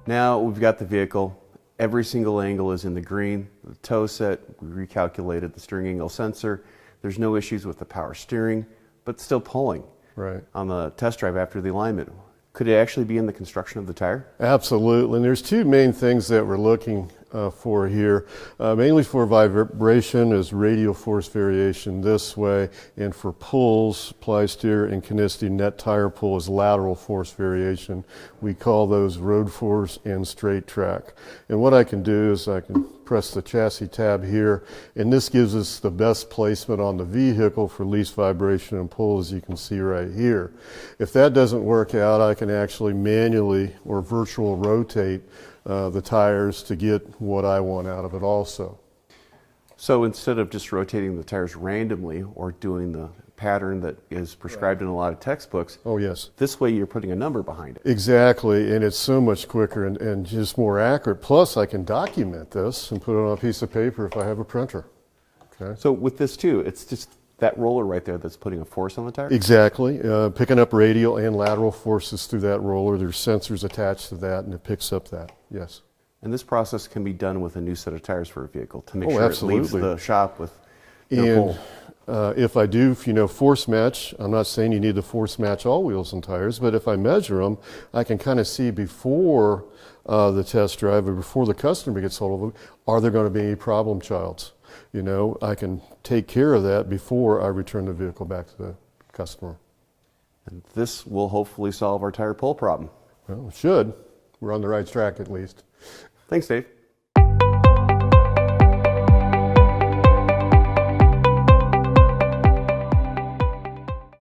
Now we've got the vehicle. Every single angle is in the green. The tow set, we recalculated the steering angle sensor. There's no issues with the power steering, but still pulling. Right. On the test drive after the alignment, could it actually be in the construction of the tire? Absolutely. And there's two main things that we're looking for here. Mainly for vibration is radial force variation this way, and for pulls, ply steer and kinesty net tire pull is lateral force variation. We call those road force and straight track. And what I can do is I can press the chassis tab here, and this gives us the best placement on the vehicle for least vibration and pull, as you can see right here. If that doesn't work out, I can actually manually or virtual rotate the tires to get what I want out of it also. So instead of just rotating the tires randomly or doing the pattern that is prescribed in a lot of textbooks, oh yes, this way you're putting a number behind it. Exactly, and it's so much quicker and just more accurate. Plus I can document this and put it on a piece of paper if I have a printer. Okay. So with this too, it's just that roller right there that's putting a force on the tire? Exactly. Picking up radial and lateral forces through that roller. There's sensors attached to that, and it picks up that, yes. And this process can be done with a new set of tires for a vehicle to make sure absolutely. it leaves the shop with no pull. If I do, force match, I'm not saying you need to force match all wheels and tires, but if I measure them, I can kind of see before the test drive or before the customer gets hold of them, are there going to be any problem childs? I can take care of that before I return the vehicle back to the customer. And this will hopefully solve our tire pull problem. Well, it should. We're on the right track at least. Thanks, Dave.